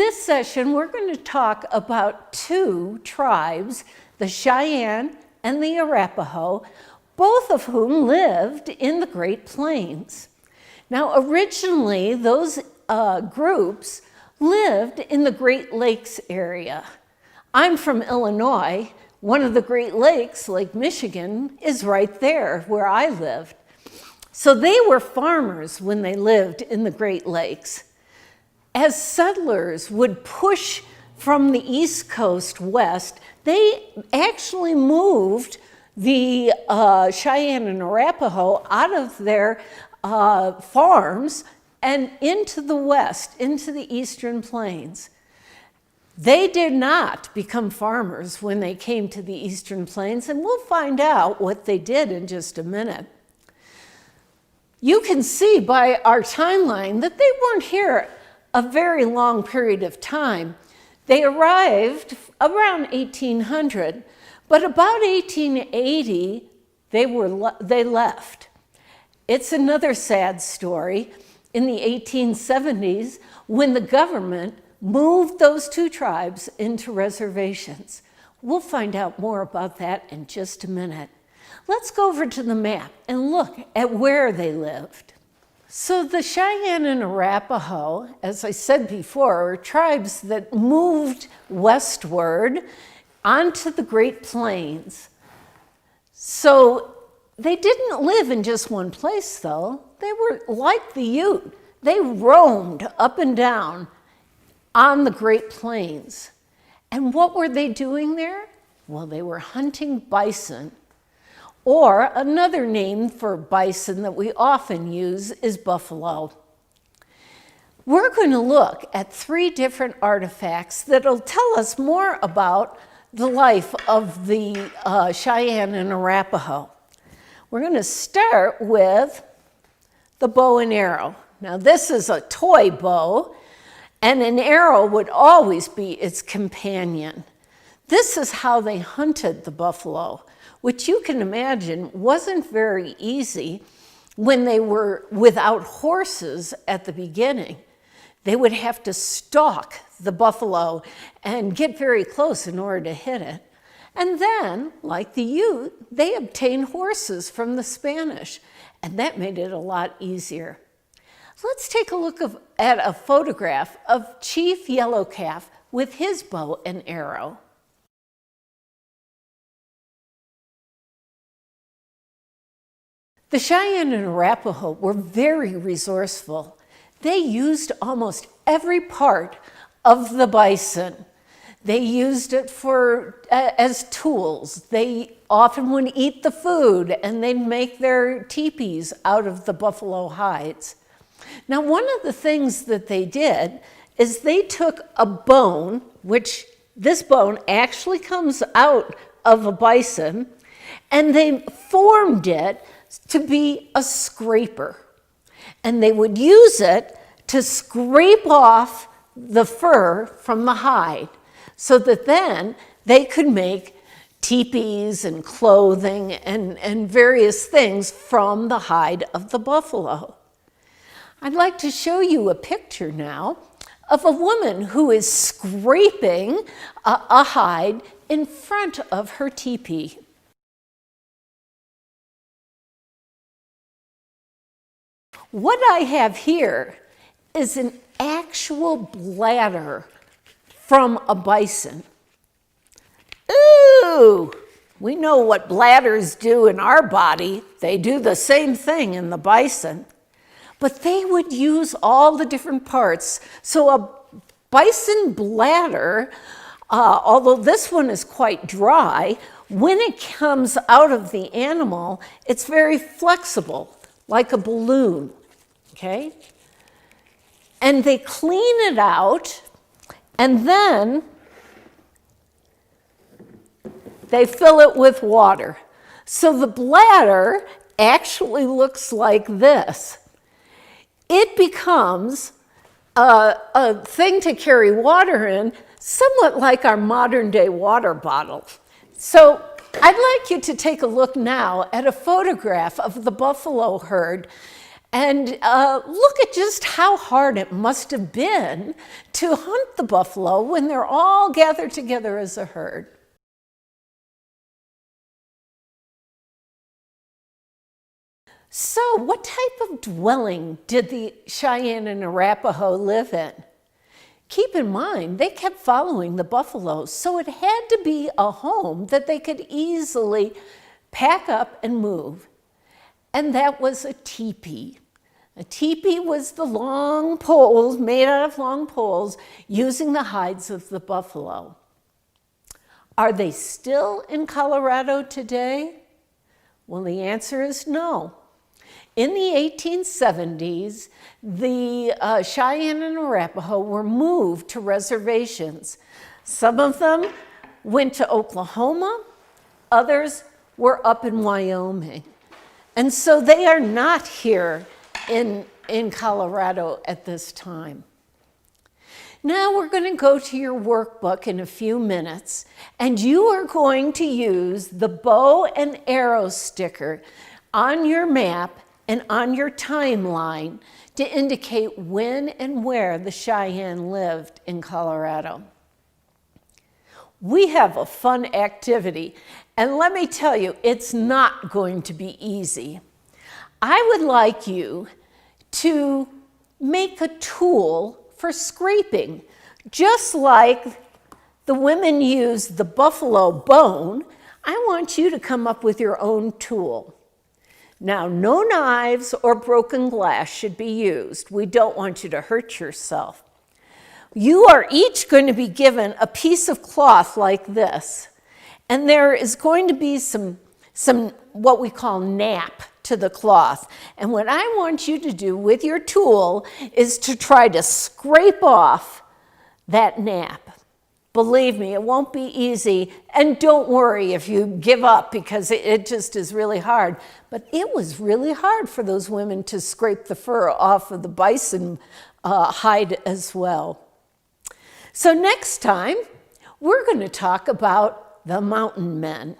this session, we're going to talk about two tribes, the Cheyenne and the Arapaho, both of whom lived in the Great Plains. Now, originally, those groups lived in the Great Lakes area. I'm from Illinois. One of the Great Lakes, Lake Michigan, is right there where I lived. So they were farmers when they lived in the Great Lakes. As settlers would push from the East Coast west, they actually moved the Cheyenne and Arapaho out of their farms and into the west, into the eastern plains. They did not become farmers when they came to the eastern plains, and we'll find out what they did in just a minute. You can see by our timeline that they weren't here a very long period of time. They arrived around 1800, but about 1880, they left. It's another sad story. In the 1870s, when the government moved those two tribes into reservations. We'll find out more about that in just a minute. Let's go over to the map and look at where they lived. So the Cheyenne and Arapaho, as I said before, are tribes that moved westward onto the Great Plains. So they didn't live in just one place, though. They were like the Ute. They roamed up and down on the Great Plains. And what were they doing there? Well, they were hunting bison. Or another name for bison that we often use is buffalo. We're going to look at three different artifacts that'll tell us more about the life of the Cheyenne and Arapaho. We're going to start with the bow and arrow. Now, this is a toy bow, and an arrow would always be its companion. This is how they hunted the buffalo, which you can imagine wasn't very easy when they were without horses at the beginning. They would have to stalk the buffalo and get very close in order to hit it. And then, like the Ute, they obtained horses from the Spanish, and that made it a lot easier. Let's take a look at a photograph of Chief Yellowcalf with his bow and arrow. The Cheyenne and Arapaho were very resourceful. They used almost every part of the bison. They used it as tools. They often would eat the food, and they'd make their teepees out of the buffalo hides. Now, one of the things that they did is they took a bone, which this bone actually comes out of a bison, and they formed it to be a scraper. And they would use it to scrape off the fur from the hide so that then they could make teepees and clothing and various things from the hide of the buffalo. I'd like to show you a picture now of a woman who is scraping a hide in front of her teepee. What I have here is an actual bladder from a bison. Ooh, we know what bladders do in our body. They do the same thing in the bison. But they would use all the different parts. So a bison bladder, although this one is quite dry, when it comes out of the animal, it's very flexible, like a balloon. Okay? And they clean it out, and then they fill it with water. So the bladder actually looks like this. It becomes a thing to carry water in, somewhat like our modern day water bottle. So I'd like you to take a look now at a photograph of the buffalo herd And look at just how hard it must have been to hunt the buffalo when they're all gathered together as a herd. So, what type of dwelling did the Cheyenne and Arapaho live in? Keep in mind, they kept following the buffaloes, so it had to be a home that they could easily pack up and move. And that was a teepee. A teepee was the long poles, made out of long poles, using the hides of the buffalo. Are they still in Colorado today? Well, the answer is no. In the 1870s, the Cheyenne and Arapaho were moved to reservations. Some of them went to Oklahoma, others were up in Wyoming. And so they are not here in Colorado at this time. Now we're going to go to your workbook in a few minutes, and you are going to use the bow and arrow sticker on your map and on your timeline to indicate when and where the Cheyenne lived in Colorado. We have a fun activity, and let me tell you, it's not going to be easy. I would like you to make a tool for scraping. Just like the women used the buffalo bone, I want you to come up with your own tool. Now, no knives or broken glass should be used. We don't want you to hurt yourself. You are each going to be given a piece of cloth like this, and there is going to be some what we call nap to the cloth. And what I want you to do with your tool is to try to scrape off that nap. Believe me, it won't be easy, and don't worry if you give up because it just is really hard. But it was really hard for those women to scrape the fur off of the bison hide as well. So next time, we're going to talk about the mountain men.